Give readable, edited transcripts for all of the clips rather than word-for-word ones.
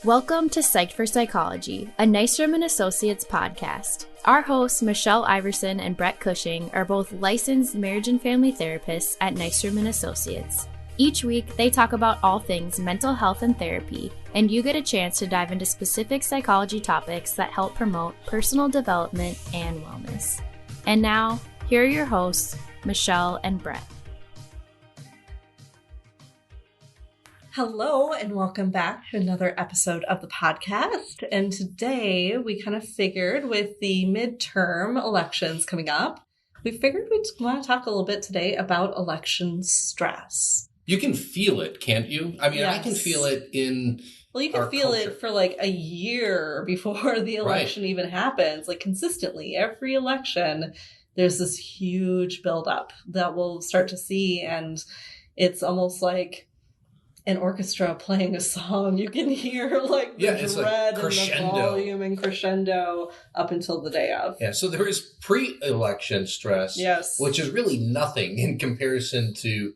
Welcome to Psyched for Psychology, a Nystrom & Associates podcast. Our hosts, Michelle Iverson and Brett Cushing, are both licensed marriage and family therapists at Nystrom & Associates. Each week, they talk about all things mental health and therapy, and you get a chance to dive into specific psychology topics that help promote personal development and wellness. And now, here are your hosts, Michelle and Brett. Hello and welcome back to another episode of the podcast. And today we kind of figured with the midterm elections coming up, we figured we'd want to talk a little bit today about election stress. You can feel it, can't you? I mean, Yes. I can feel it in Well, you can our feel culture. it for like a year before the election even happens, like consistently. Every election, there's this huge buildup that we'll start to see. And it's almost like an orchestra playing a song. You can hear like the it's dread like and the volume and crescendo up until the day of. Yeah, so there is pre-election stress, Yes. which is really nothing in comparison to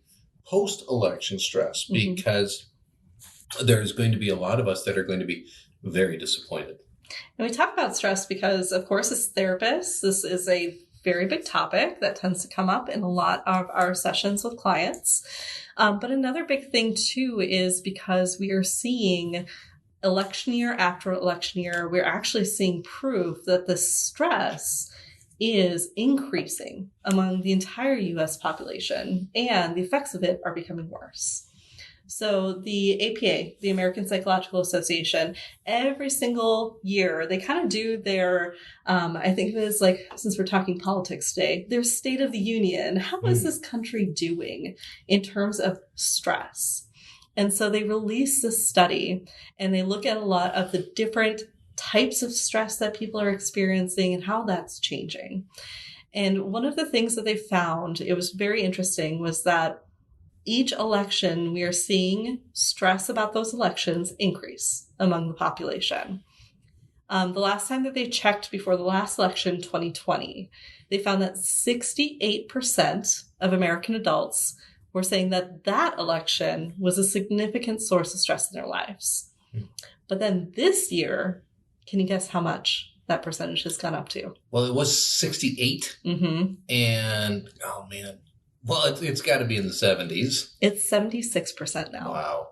post-election stress, because there's going to be a lot of us that are going to be very disappointed. And we talk about stress because, of course, as therapists, this is a very big topic that tends to come up in a lot of our sessions with clients. But another big thing, too, is because we are seeing election year after election year, we're actually seeing proof that the stress is increasing among the entire U.S. population, and the effects of it are becoming worse. So the APA, the American Psychological Association, every single year, they kind of do their, I think it is like, since we're talking politics today, their State of the Union. How is this country doing in terms of stress? And so they release this study and they look at a lot of the different types of stress that people are experiencing and how that's changing. And one of the things that they found, it was very interesting, was that each election, we are seeing stress about those elections increase among the population. The last time that they checked before the last election, 2020, they found that 68% of American adults were saying that that election was a significant source of stress in their lives. But then this year, can you guess how much that percentage has gone up to? Well, it was 68, and, oh man, well, it's got to be in the 70s. It's 76% now. Wow.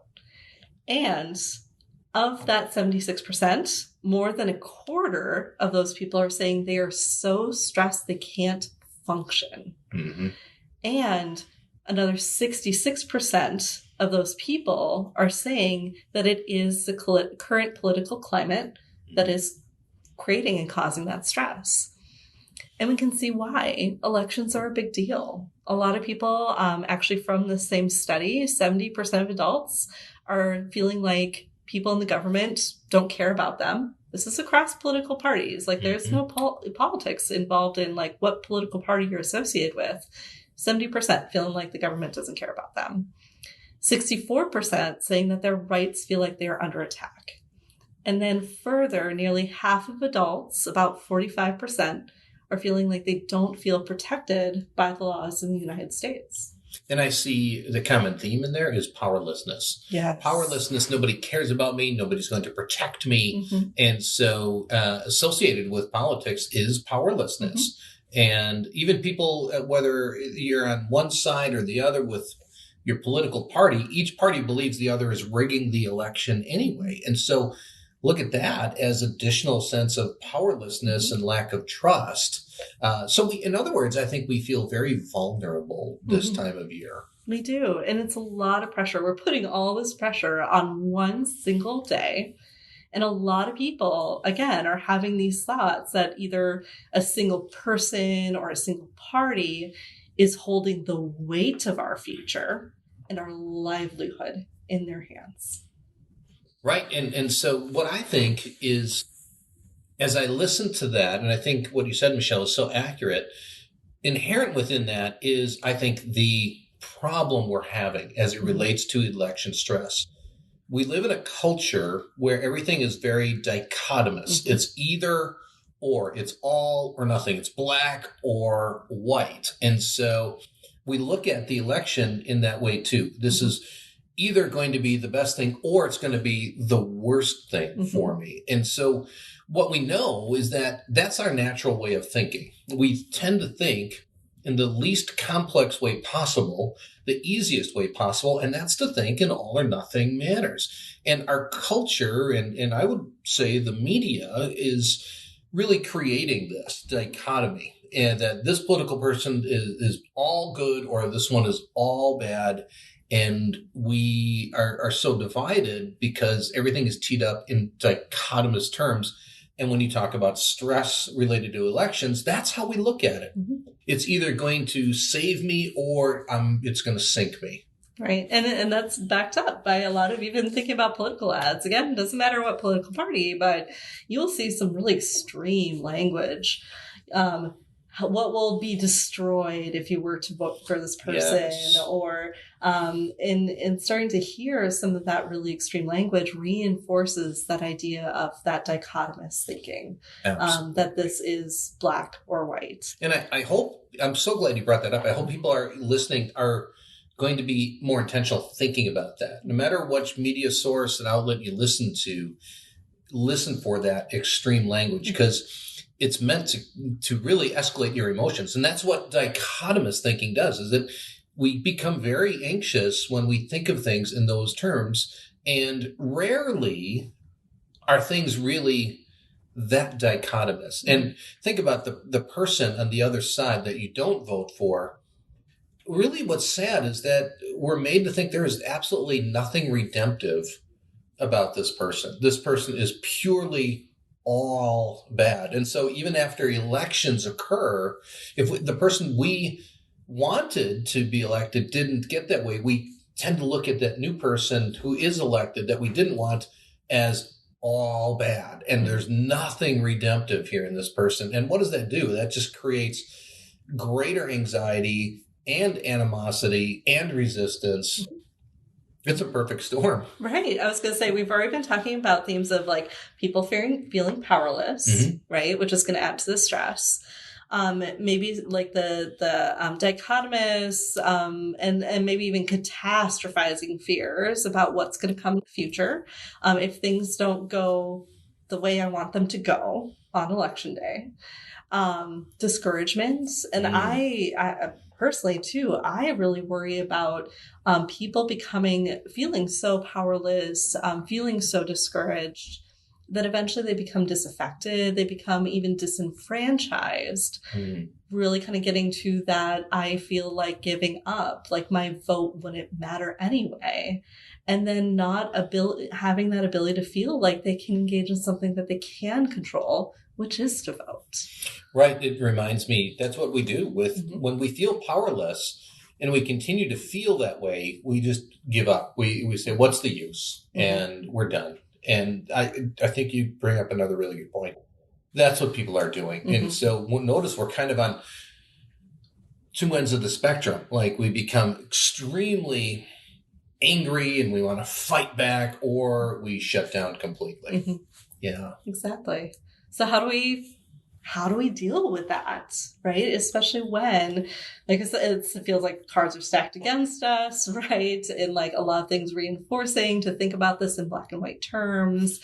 And of that 76%, more than a quarter of those people are saying they are so stressed they can't function. And another 66% of those people are saying that it is the current political climate that is creating and causing that stress. And we can see why. Elections are a big deal. A lot of people, actually from the same study, 70% of adults are feeling like people in the government don't care about them. This is across political parties. Like there's no politics involved in like what political party you're associated with. 70% feeling like the government doesn't care about them. 64% saying that their rights feel like they are under attack. And then further, nearly half of adults, about 45%, are feeling like they don't feel protected by the laws in the United States. And I see the common theme in there is powerlessness. Yes. Powerlessness, nobody cares about me, nobody's going to protect me. And so associated with politics is powerlessness. And even people, whether you're on one side or the other with your political party, each party believes the other is rigging the election anyway. And so look at that as additional sense of powerlessness and lack of trust. In other words, I think we feel very vulnerable this time of year. We do. And it's a lot of pressure. We're putting all this pressure on one single day. And a lot of people, again, are having these thoughts that either a single person or a single party is holding the weight of our future and our livelihood in their hands. Right. And so what I think is, as I listen to that, and I think what you said, Michelle, is so accurate, inherent within that is, I think, the problem we're having as it relates to election stress. We live in a culture where everything is very dichotomous. It's either or, it's all or nothing. It's black or white. And so we look at the election in that way too. This is either going to be the best thing or it's going to be the worst thing for me. And so what we know is that that's our natural way of thinking. We tend to think in the least complex way possible, the easiest way possible, and that's to think in all or nothing manners. And our culture, and I would say the media, is really creating this dichotomy, and that this political person is all good or this one is all bad. And we are so divided because everything is teed up in dichotomous terms. And when you talk about stress related to elections, that's how we look at it. It's either going to save me or it's going to sink me. Right. And that's backed up by a lot of even thinking about political ads. Again, it doesn't matter what political party, but you'll see some really extreme language. What will be destroyed if you were to vote for this person? Yes. Or in starting to hear some of that really extreme language reinforces that idea of that dichotomous thinking, that this is black or white. And I hope, I'm so glad you brought that up. I hope people are listening, are going to be more intentional thinking about that. No matter which media source and outlet you listen to, listen for that extreme language, because it's meant to really escalate your emotions. And that's what dichotomous thinking does, is that we become very anxious when we think of things in those terms. And rarely are things really that dichotomous. And think about the person on the other side that you don't vote for. Really what's sad is that we're made to think there is absolutely nothing redemptive about this person. This person is purely all bad. And so even after elections occur, if the person we wanted to be elected didn't get that way, we tend to look at that new person who is elected that we didn't want as all bad. And there's nothing redemptive here in this person. And what does that do? That just creates greater anxiety and animosity and resistance. It's a perfect storm. Right. I was going to say, we've already been talking about themes of like people feeling powerless, right? Which is going to add to the stress. Maybe like the dichotomous, and maybe even catastrophizing fears about what's going to come in the future. If things don't go the way I want them to go on election day. Discouragements. And I personally too, I really worry about people feeling so powerless, feeling so discouraged that eventually they become disaffected, they become even disenfranchised, really kind of getting to that I feel like giving up, like my vote wouldn't matter anyway. And then not having that ability to feel like they can engage in something that they can control, which is to vote. Right. It reminds me, that's what we do with when we feel powerless and we continue to feel that way, we just give up. We say, what's the use? And we're done. And I think you bring up another really good point. That's what people are doing. And so notice we're kind of on two ends of the spectrum. Like we become extremely angry and we want to fight back, or we shut down completely. Yeah. Exactly. So how do we deal with that, right? Especially when, like I said, it feels like cards are stacked against us, right? And like a lot of things reinforcing to think about this in black and white terms.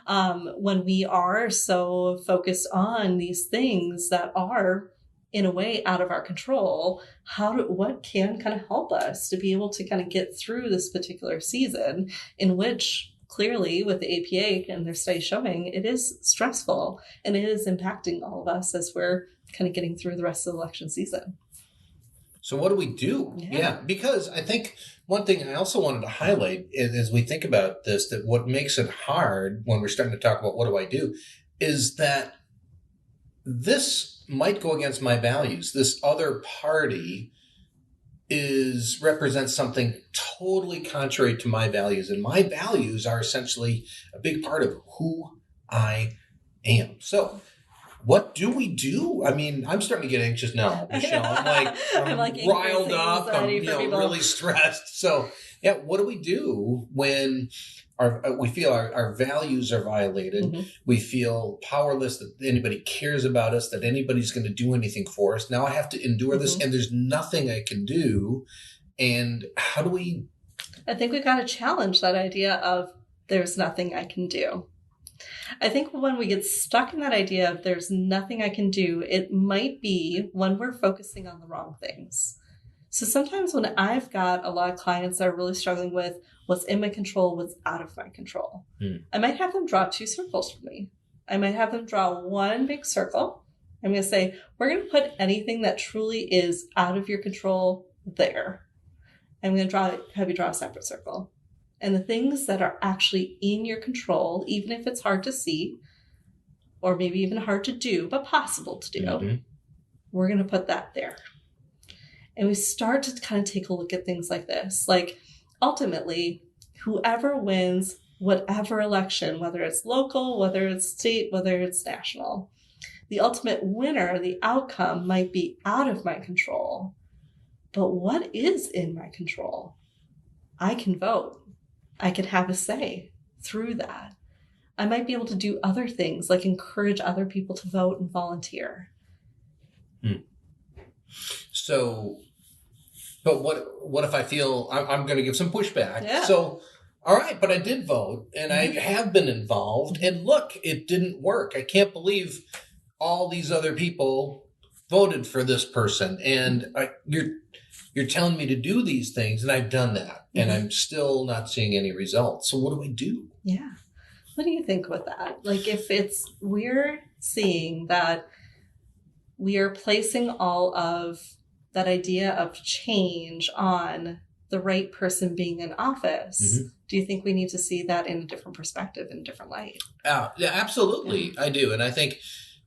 When we are so focused on these things that are in a way out of our control, what can kind of help us to be able to kind of get through this particular season in which clearly with the APA and their study showing it is stressful and it is impacting all of us as we're kind of getting through the rest of the election season. So what do we do? Yeah, because I think one thing I also wanted to highlight is, as we think about this, that what makes it hard when we're starting to talk about what do I do is that this might go against my values. This other party represents something totally contrary to my values. And my values are essentially a big part of who I am. So what do we do? I mean, I'm starting to get anxious now, Michelle. I'm riled up. I'm really stressed. So yeah, what do we do when we feel our values are violated? We feel powerless, that anybody cares about us, that anybody's going to do anything for us. Now I have to endure this and there's nothing I can do. And how do we I think we've got to challenge that idea of there's nothing I can do. I think when we get stuck in that idea of there's nothing I can do, it might be when we're focusing on the wrong things. So sometimes when I've got a lot of clients that are really struggling with what's in my control, what's out of my control, I might have them draw 2 circles for me. I might have them draw one big circle. I'm going to say, we're going to put anything that truly is out of your control there. I'm going to have you draw a separate circle. And the things that are actually in your control, even if it's hard to see, or maybe even hard to do, but possible to do, we're going to put that there. And we start to kind of take a look at things like this. Like, ultimately, whoever wins whatever election, whether it's local, whether it's state, whether it's national, the ultimate winner, the outcome might be out of my control. But what is in my control? I can vote. I can have a say through that. I might be able to do other things, like encourage other people to vote and volunteer. So, but what if I feel I'm going to give some pushback? Yeah. So, all right, but I did vote and I have been involved, and look, it didn't work. I can't believe all these other people voted for this person, and you're telling me to do these things, and I've done that, and I'm still not seeing any results. So what do I do? Yeah. What do you think with that? Like, if we're seeing that we are placing all of that idea of change on the right person being in office, do you think we need to see that in a different perspective, in a different light? Yeah, absolutely. I do. And I think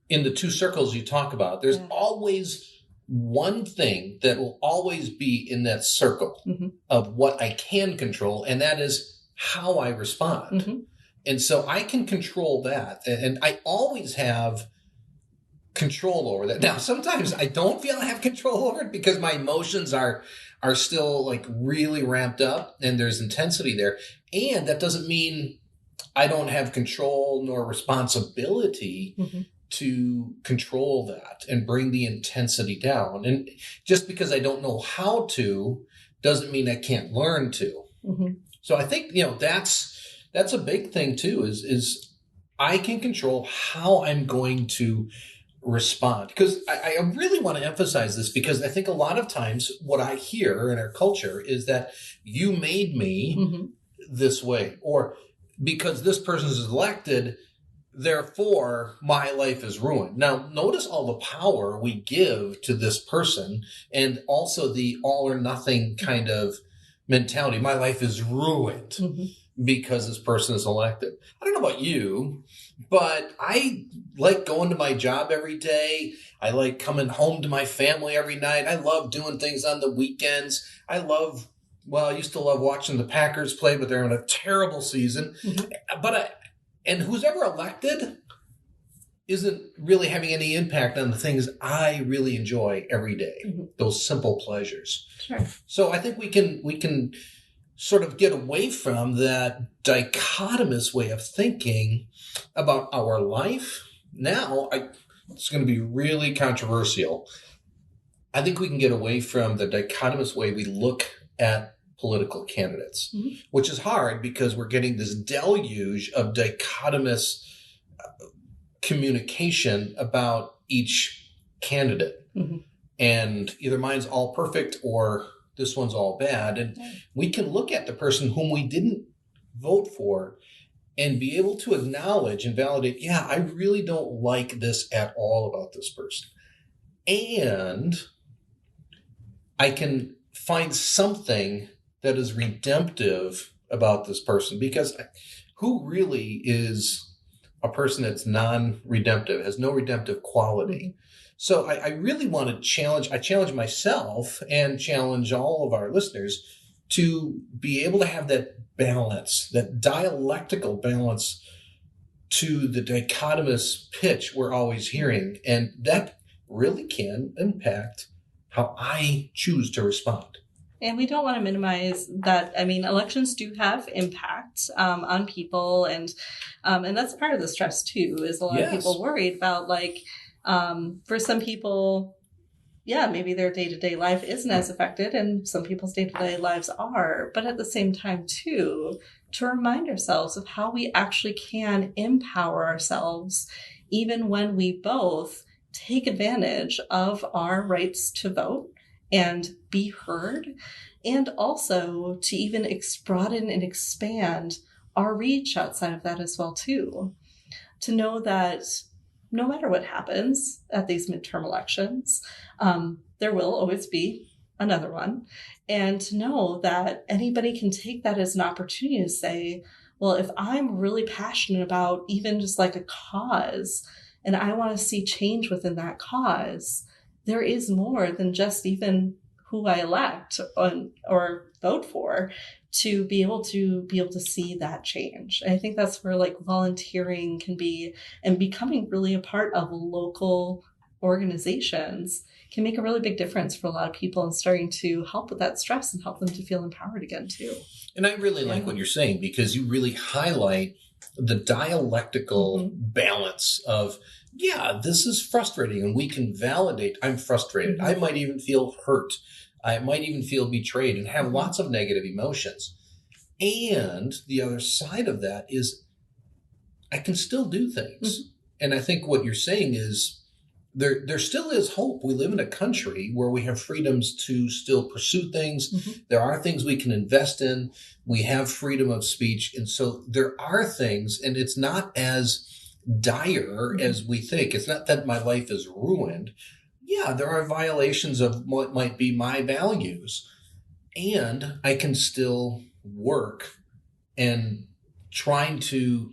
in the 2 circles you talk about, there's always one thing that will always be in that circle of what I can control, and that is how I respond. And so I can control that, and I always have control over that. Now, sometimes I don't feel I have control over it because my emotions are still like really ramped up and there's intensity there. And that doesn't mean I don't have control nor responsibility to control that and bring the intensity down. And just because I don't know how to doesn't mean I can't learn to. So I think, that's a big thing too, is I can control how I'm going to respond. Because I really want to emphasize this, because I think a lot of times what I hear in our culture is that you made me this way, or because this person is elected, therefore my life is ruined. Now, notice all the power we give to this person, and also the all or nothing kind of mentality. My life is ruined because this person is elected. I don't know about you, but I like going to my job every day. I like coming home to my family every night. I love doing things on the weekends. I used to love watching the Packers play, but they're in a terrible season. And who's ever elected isn't really having any impact on the things I really enjoy every day, those simple pleasures. Sure. So I think we can sort of get away from that dichotomous way of thinking about our life. Now, it's going to be really controversial. I think we can get away from the dichotomous way we look at political candidates, which is hard because we're getting this deluge of dichotomous communication about each candidate. And either mine's all perfect or this one's all bad. And we can look at the person whom we didn't vote for and be able to acknowledge and validate, I really don't like this at all about this person. And I can find something that is redemptive about this person, because who really is a person that's non-redemptive, has no redemptive quality? So I really want to challenge myself and challenge all of our listeners to be able to have that balance, that dialectical balance to the dichotomous pitch we're always hearing. And that really can impact how I choose to respond. And we don't want to minimize that. I mean, elections do have impact on people, and that's part of the stress too. Is a lot of people worried about, like, for some people, yeah, maybe their day-to-day life isn't as affected, and some people's day-to-day lives are. But at the same time, too, to remind ourselves of how we actually can empower ourselves, even when we both take advantage of our rights to vote and be heard, and also to even broaden and expand our reach outside of that as well, too. To know that no matter what happens at these midterm elections, there will always be another one. And to know that anybody can take that as an opportunity to say, well, if I'm really passionate about even just like a cause and I want to see change within that cause, there is more than just even who I elect or vote for to be able to see that change. And I think that's where like volunteering can be, and becoming really a part of local organizations can make a really big difference for a lot of people, and starting to help with that stress and help them to feel empowered again too. And I really like what you're saying, because you really highlight the dialectical balance of, yeah, this is frustrating, and we can validate I'm frustrated. I might even feel hurt. I might even feel betrayed and have lots of negative emotions. And the other side of that is I can still do things. And I think what you're saying is there still is hope. We live in a country where we have freedoms to still pursue things. There are things we can invest in. We have freedom of speech. And so there are things, and it's not as dire as we think. It's not that my life is ruined. Yeah, there are violations of what might be my values, and I can still work and trying to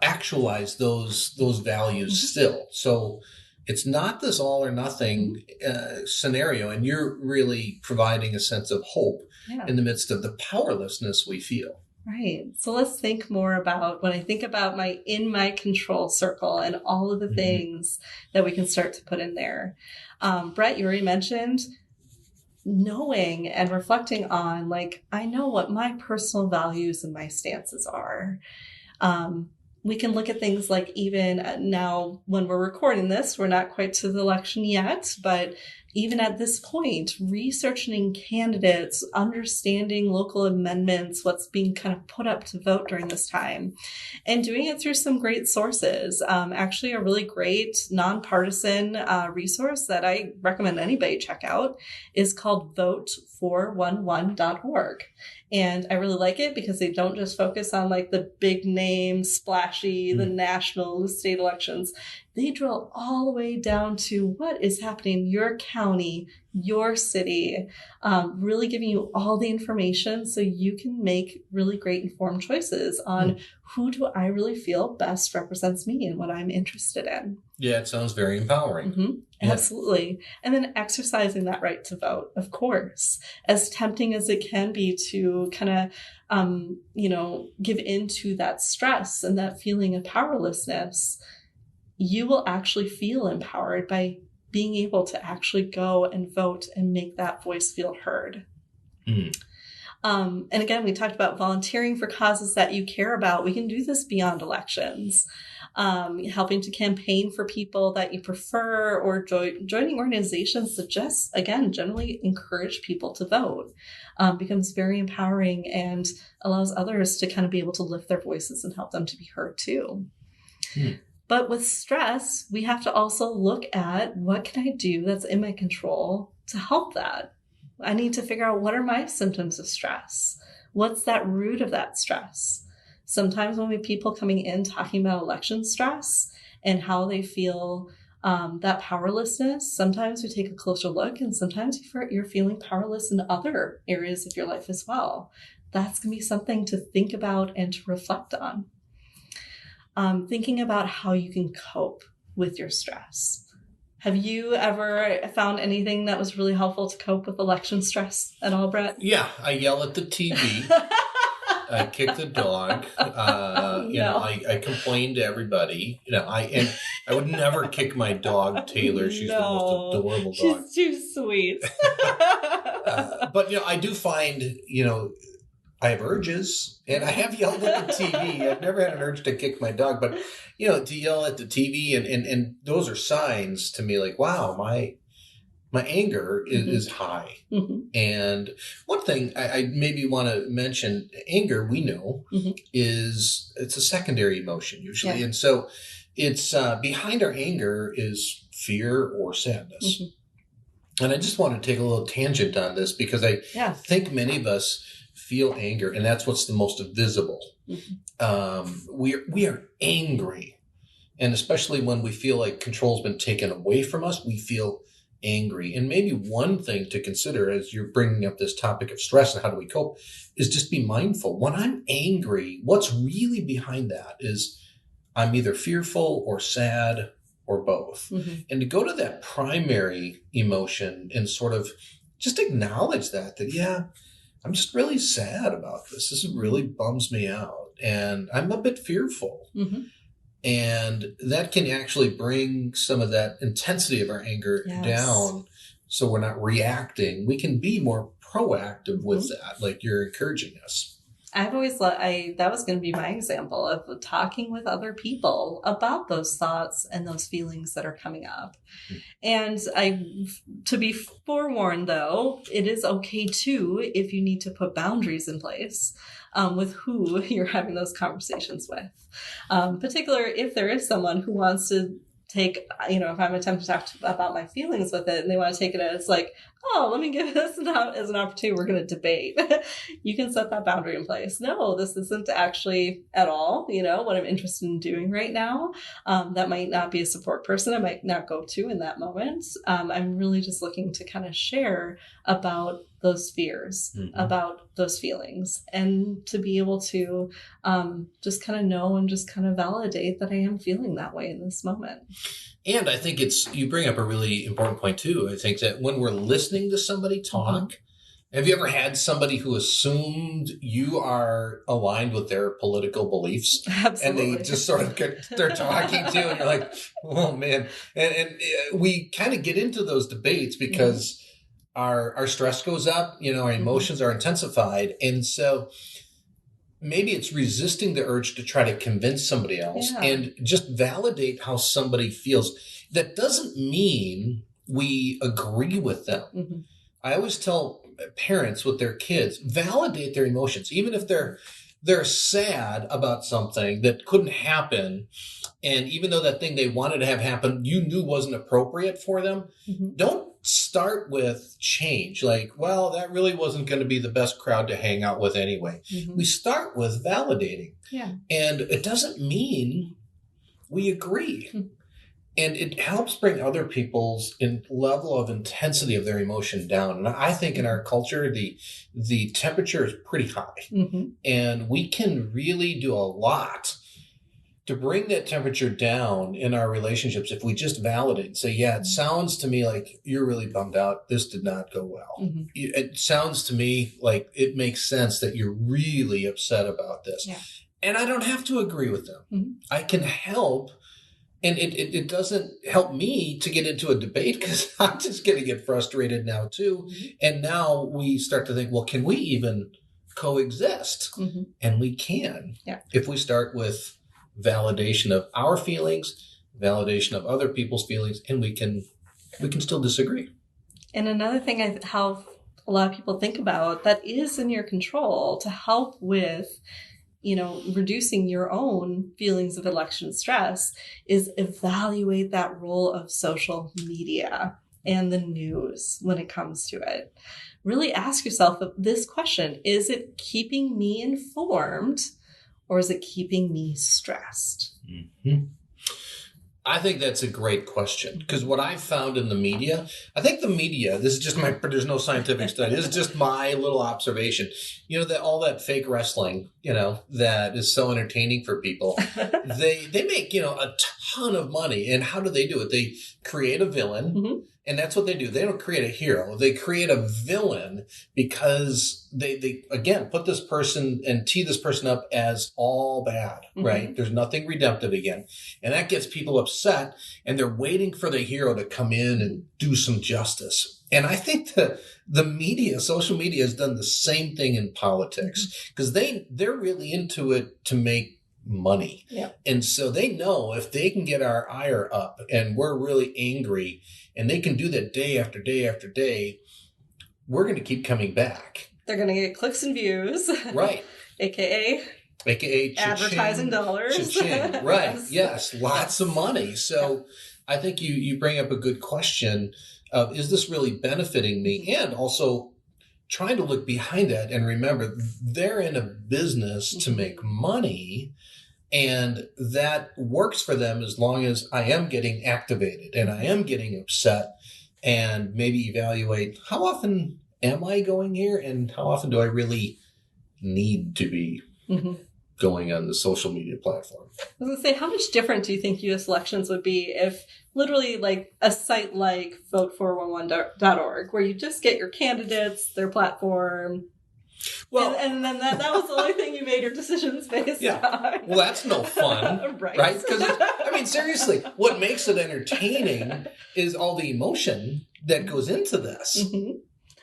actualize those values still. So it's not this all or nothing scenario, and you're really providing a sense of hope in the midst of the powerlessness we feel. Right. So let's think more about, when I think about in my control circle and all of the things that we can start to put in there. Brett, you already mentioned knowing and reflecting on, like, I know what my personal values and my stances are. We can look at things like, even now when we're recording this, we're not quite to the election yet, but even at this point, researching candidates, understanding local amendments, what's being kind of put up to vote during this time, and doing it through some great sources. Actually, a really great nonpartisan resource that I recommend anybody check out is called vote411.org. And I really like it because they don't just focus on like the big name, splashy, the national, the state elections. They drill all the way down to what is happening in your county, your city, really giving you all the information so you can make really great informed choices on who do I really feel best represents me and what I'm interested in. Yeah, it sounds very empowering. Absolutely. And then exercising that right to vote, of course, as tempting as it can be to kind of, give into that stress and that feeling of powerlessness. You will actually feel empowered by being able to actually go and vote and make that voice feel heard. And again, we talked about volunteering for causes that you care about. We can do this beyond elections. Helping to campaign for people that you prefer, or joining organizations that just, again, generally encourage people to vote, becomes very empowering and allows others to kind of be able to lift their voices and help them to be heard too. But with stress, we have to also look at, what can I do that's in my control to help that? I need to figure out, what are my symptoms of stress? What's that root of that stress? Sometimes when we have people coming in talking about election stress and how they feel that powerlessness, sometimes we take a closer look, and sometimes you're feeling powerless in other areas of your life as well. That's going to be something to think about and to reflect on. Thinking about how you can cope with your stress. Have you ever found anything that was really helpful to cope with election stress at all, Brett? Yeah, I yell at the TV. I kick the dog. I complain to everybody. I would never kick my dog, Taylor. She's the most adorable dog. She's too sweet. But I do find, I have urges, and I have yelled at the TV. I've never had an urge to kick my dog, but to yell at the TV, and those are signs to me, like, wow, my my anger is high. And one thing I maybe want to mention, anger, we know, it's a secondary emotion usually. Yeah. And so it's behind our anger is fear or sadness. And I just want to take a little tangent on this because I think many of us feel anger, and that's what's the most visible. We are angry. And especially when we feel like control's been taken away from us, we feel angry. And maybe one thing to consider as you're bringing up this topic of stress and how do we cope is just be mindful. When I'm angry, what's really behind that is I'm either fearful or sad or both. And to go to that primary emotion and sort of just acknowledge that yeah, I'm just really sad about this. This really bums me out. And I'm a bit fearful. And that can actually bring some of that intensity of our anger down so we're not reacting. We can be more proactive with that, like you're encouraging us. I've always that was going to be my example of talking with other people about those thoughts and those feelings that are coming up. And to be forewarned though, it is okay too if you need to put boundaries in place with who you're having those conversations with. Particular if there is someone who wants to take, if I'm attempting to talk about my feelings with it and they want to take it as like, oh, let me give this as an opportunity. We're going to debate. You can set that boundary in place. No, this isn't actually at all, what I'm interested in doing right now. That might not be a support person I might not go to in that moment. I'm really just looking to kind of share about those fears, about those feelings, and to be able to just kind of know and just kind of validate that I am feeling that way in this moment. And I think you bring up a really important point too. I think that when we're listening to somebody talk, have you ever had somebody who assumed you are aligned with their political beliefs? Absolutely. And they just sort of start talking to you and you're like, oh man. And we kind of get into those debates because our stress goes up, our emotions are intensified. And so maybe it's resisting the urge to try to convince somebody else and just validate how somebody feels. That doesn't mean we agree with them. I always tell parents with their kids, validate their emotions, even if they're sad about something that couldn't happen. And even though that thing they wanted to have happen, you knew wasn't appropriate for them. Don't start with change. Like, well, that really wasn't going to be the best crowd to hang out with anyway. We start with validating. And it doesn't mean we agree. And it helps bring other people's level of intensity of their emotion down. And I think in our culture, the temperature is pretty high. And we can really do a lot to bring that temperature down in our relationships if we just validate and say, yeah, it sounds to me like you're really bummed out. This did not go well. It sounds to me like it makes sense that you're really upset about this. And I don't have to agree with them. I can help. And it doesn't help me to get into a debate because I'm just going to get frustrated now too. And now we start to think, well, can we even coexist? And we can if we start with validation of our feelings, validation of other people's feelings, and we can still disagree. And another thing how a lot of people think about that is in your control to help with reducing your own feelings of election stress is evaluate that role of social media and the news when it comes to it. Really ask yourself this question: is it keeping me informed or is it keeping me stressed? I think that's a great question because what I've found in the media, I think the media, this is just there's no scientific study. This is just my little observation. That all that fake wrestling, that is so entertaining for people. They make, a ton of money. And how do they do it? They create a villain. And that's what they do. They don't create a hero. They create a villain because they again, put this person and tee this person up as all bad, right? There's nothing redemptive again. And that gets people upset and they're waiting for the hero to come in and do some justice. And I think that the media, social media has done the same thing in politics because they're really into it to make money. Yeah. And so they know if they can get our ire up and we're really angry and they can do that day after day after day, we're going to keep coming back. They're going to get clicks and views. Right. AKA advertising dollars. Cha-ching. Right. Yes. Lots of money. So I think you bring up a good question of, is this really benefiting me? And also trying to look behind that and remember they're in a business to make money, and that works for them as long as I am getting activated and I am getting upset, and maybe evaluate how often am I going here and how often do I really need to be going on the social media platform. I was going to say, how much different do you think U.S. elections would be if literally like a site like vote411.org, where you just get your candidates, their platform, well, and then that was the only thing you made your decisions based on. Well, that's no fun, right? Because, I mean, seriously, what makes it entertaining is all the emotion that goes into this.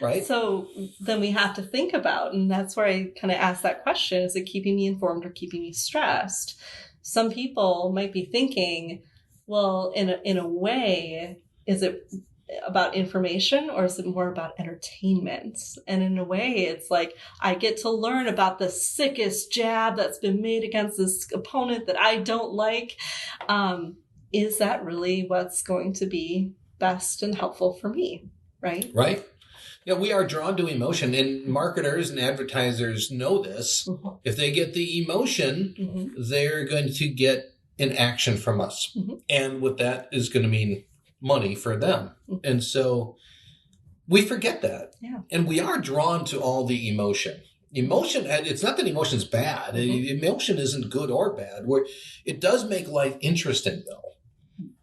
Right. So then we have to think about, and that's where I kind of ask that question, is it keeping me informed or keeping me stressed? Some people might be thinking, well, in a way, is it about information or is it more about entertainment? And in a way, it's like, I get to learn about the sickest jab that's been made against this opponent that I don't like. Is that really what's going to be best and helpful for me? Right. Right. Yeah, we are drawn to emotion, and marketers and advertisers know this. If they get the emotion, they're going to get an action from us. And what that is going to mean money for them. And so we forget that. Yeah. And we are drawn to all the emotion. Emotion, it's not that emotion's bad. Emotion isn't good or bad. It does make life interesting, though.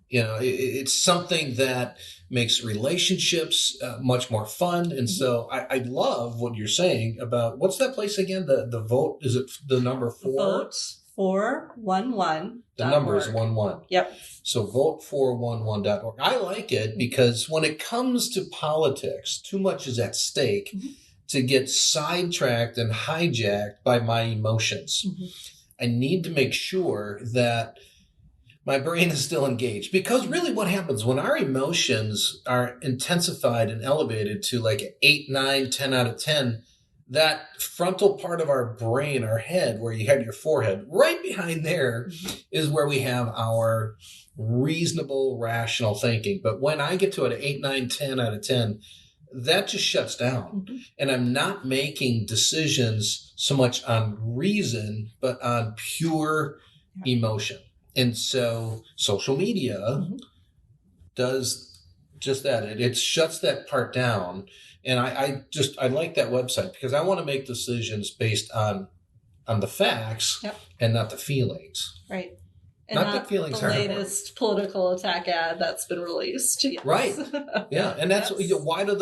You know, it's something that makes relationships much more fun. And so I love what you're saying about, what's that place again? The vote, is it the number 4? Vote411. The number is 11. Yep. So vote411.org. I like it because when it comes to politics, too much is at stake to get sidetracked and hijacked by my emotions. I need to make sure that my brain is still engaged, because really what happens when our emotions are intensified and elevated to like 8, 9, 10 out of 10, that frontal part of our brain, our head, where you have your forehead, right behind there is where we have our reasonable, rational thinking. But when I get to an 8, 9, 10 out of 10, that just shuts down. And I'm not making decisions so much on reason, but on pure emotion. And so social media does just that. It shuts that part down. And I like that website because I want to make decisions based on the facts and not the feelings. Right. And not that feelings the latest political attack ad that's been released. Yes. Right. Yeah. And that's why do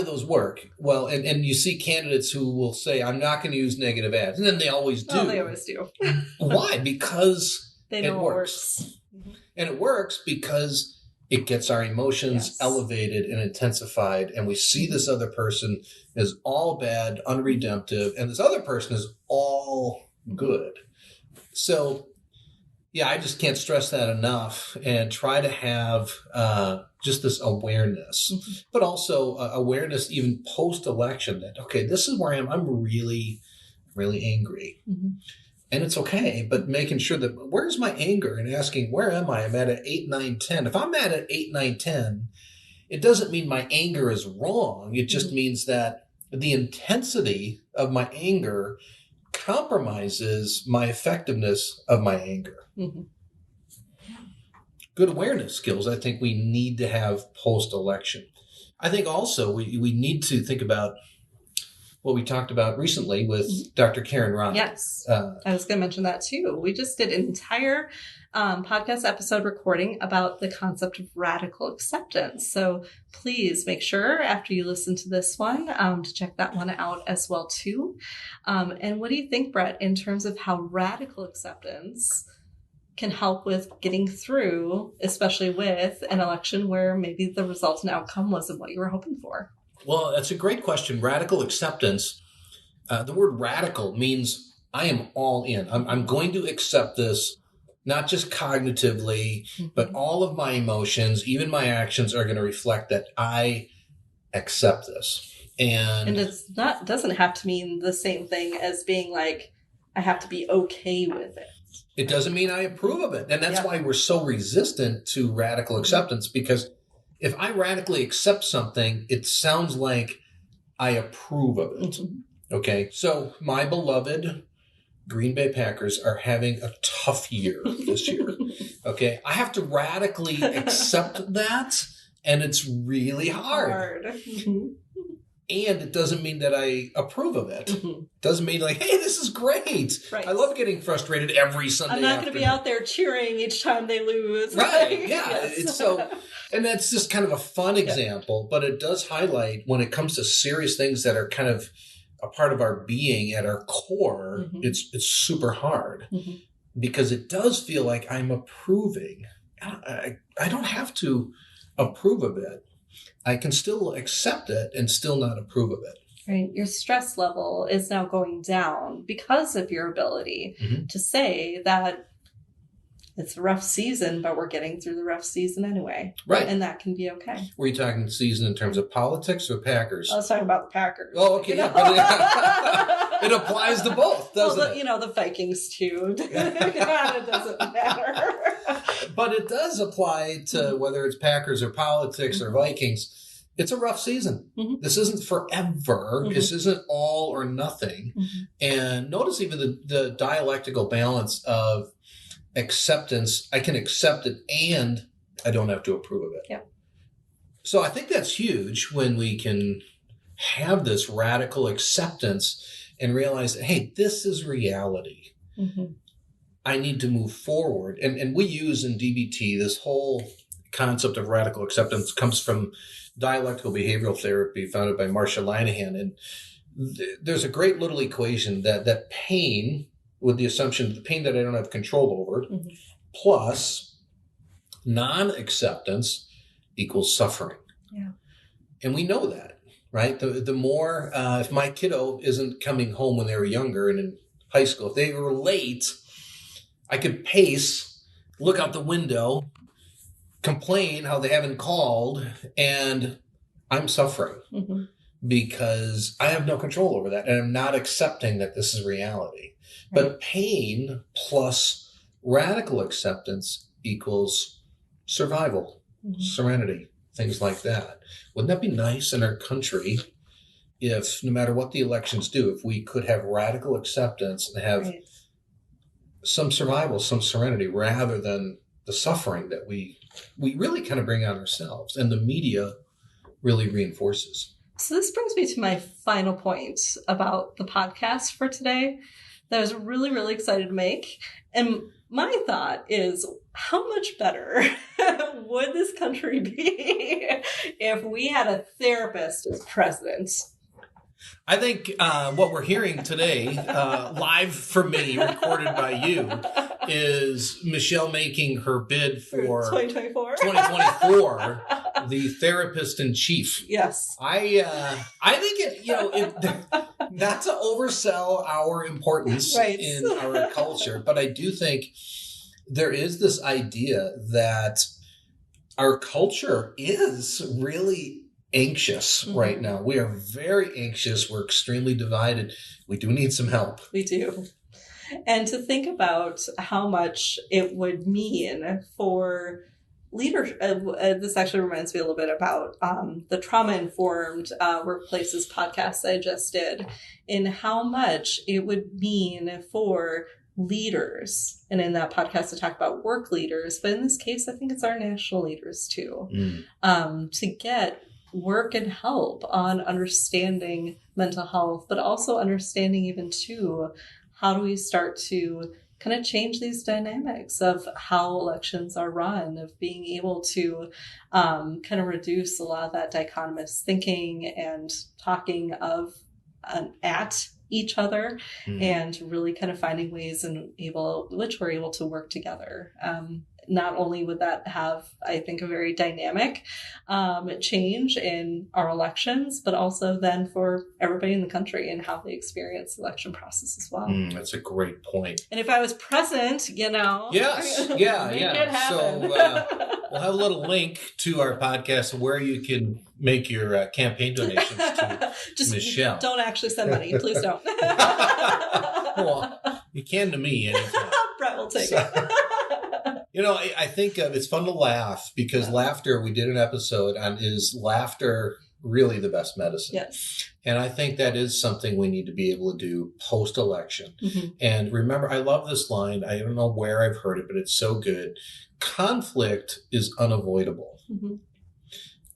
those work? Well, and you see candidates who will say, I'm not going to use negative ads. And then they always do. Oh, they always do. Why? Because they know it works. And it works because it gets our emotions elevated and intensified. And we see this other person is all bad, unredemptive, and this other person is all good. So, yeah, I just can't stress that enough, and try to have just this awareness, but also awareness even post-election that, okay, this is where I am. I'm really, really angry. And it's okay, but making sure that where's my anger and asking, where am I? I'm at an 8, 9, 10. If I'm at an 8, 9, 10, it doesn't mean my anger is wrong. It just means that the intensity of my anger compromises my effectiveness of my anger. Good awareness skills, I think we need to have post-election. I think also we need to think about what we talked about recently with Dr. Karen Ryan. Yes, I was going to mention that too. We just did an entire podcast episode recording about the concept of radical acceptance. So please make sure after you listen to this one to check that one out as well too. And what do you think, Brett, in terms of how radical acceptance can help with getting through, especially with an election where maybe the result and outcome wasn't what you were hoping for? Well, that's a great question. Radical acceptance. The word radical means I am all in. I'm going to accept this, not just cognitively, but all of my emotions, even my actions are going to reflect that I accept this. And doesn't have to mean the same thing as being like, I have to be okay with it. It doesn't mean I approve of it. And that's why we're so resistant to radical acceptance, because if I radically accept something, it sounds like I approve of it. Okay. So my beloved Green Bay Packers are having a tough year this year. Okay. I have to radically accept that. And it's really hard. And it doesn't mean that I approve of it. It doesn't mean like, hey, this is great. Right. I love getting frustrated every Sunday. I'm not going to be out there cheering each time they lose. Right. Yeah. Yes. It's so, and that's just kind of a fun example, but it does highlight when it comes to serious things that are kind of a part of our being at our core, it's super hard because it does feel like I'm approving. I don't have to approve of it. I can still accept it and still not approve of it. Right. Your stress level is now going down because of your ability to say that it's a rough season, but we're getting through the rough season anyway. Right. And that can be okay. Were you talking season in terms of politics or Packers? I was talking about the Packers. Oh, okay. Yeah. It applies to both, doesn't it? You know, the Vikings too. It doesn't matter. But it does apply to whether it's Packers or politics or Vikings. It's a rough season. This isn't forever. This isn't all or nothing. And notice even the dialectical balance of acceptance. I can accept it and I don't have to approve of it. Yeah. So I think that's huge when we can have this radical acceptance and realize that, hey, this is reality. I need to move forward. And we use in DBT, this whole concept of radical acceptance comes from dialectical behavioral therapy founded by Marsha Linehan. And there's a great little equation that pain, with the assumption of the pain that I don't have control over, plus non-acceptance equals suffering. Yeah. And we know that, right? The more, if my kiddo isn't coming home when they were younger and in high school, if they were late, I could pace, look out the window, complain how they haven't called, and I'm suffering because I have no control over that. And I'm not accepting that this is reality. Right. But pain plus radical acceptance equals survival, serenity, things like that. Wouldn't that be nice in our country if no matter what the elections do, if we could have radical acceptance and have some survival, some serenity, rather than the suffering that we really kind of bring on ourselves and the media really reinforces. So this brings me to my final point about the podcast for today that I was really, really excited to make. And my thought is, how much better would this country be if we had a therapist as president? I think what we're hearing today, live from me, recorded by you, is Michelle making her bid for 2024, the therapist in chief. Yes. I think it, not to oversell our importance in our culture, but I do think there is this idea that our culture is really anxious right now. We are very anxious. We're extremely divided. We do need some help. We do. And to think about how much it would mean for leadership. This actually reminds me a little bit about the trauma-informed workplaces podcast I just did, and how much it would mean for leaders. And in that podcast, I talk about work leaders, but in this case, I think it's our national leaders too, to get work and help on understanding mental health, but also understanding even too, how do we start to kind of change these dynamics of how elections are run, of being able to kind of reduce a lot of that dichotomous thinking and talking of at each other and really kind of finding ways which we're able to work together. Not only would that have, I think, a very dynamic change in our elections, but also then for everybody in the country and how they experience the election process as well. That's a great point. And if I was present, Yes. make it happen. So we'll have a little link to our podcast where you can make your campaign donations to Just Michelle. Don't actually send money. Please don't. Well, you can to me anytime. Brett will take it. I think it's fun to laugh because laughter, we did an episode on is laughter really the best medicine? Yes. And I think that is something we need to be able to do post-election. Mm-hmm. And remember, I love this line. I don't know where I've heard it, but it's so good. Conflict is unavoidable. Mm-hmm.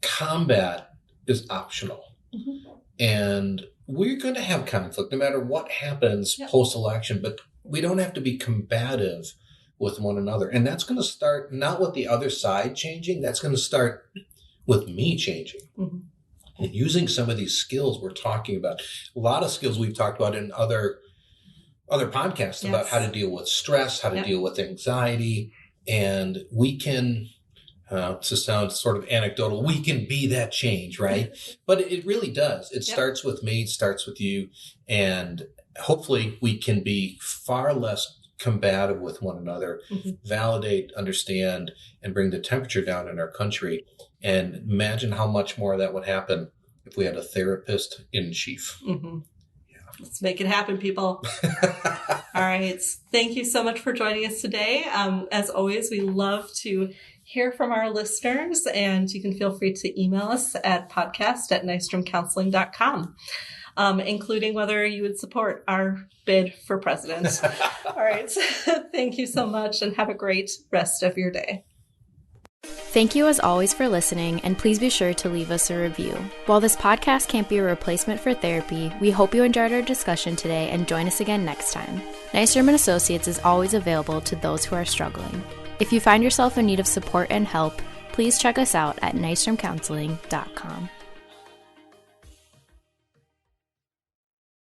Combat is optional. Mm-hmm. And we're going to have conflict no matter what happens post-election, but we don't have to be combative with one another. And that's going to start not with the other side changing. That's going to start with me changing. Mm-hmm. And using some of these skills we're talking about. A lot of skills we've talked about in other podcasts about how to deal with stress, how to deal with anxiety. And we can, to sound sort of anecdotal, we can be that change, right? But it really does. It starts with me, it starts with you. And hopefully we can be far less combative with one another, validate, understand, and bring the temperature down in our country. And imagine how much more of that would happen if we had a therapist in chief. Mm-hmm. Yeah. Let's make it happen, people. All right. Thank you so much for joining us today. As always, we love to hear from our listeners, and you can feel free to email us at podcast@nystromcounseling.com. Including whether you would support our bid for president. All right. Thank you so much and have a great rest of your day. Thank you as always for listening, and please be sure to leave us a review. While this podcast can't be a replacement for therapy, we hope you enjoyed our discussion today and join us again next time. Nystrom & Associates is always available to those who are struggling. If you find yourself in need of support and help, please check us out at nystromcounseling.com.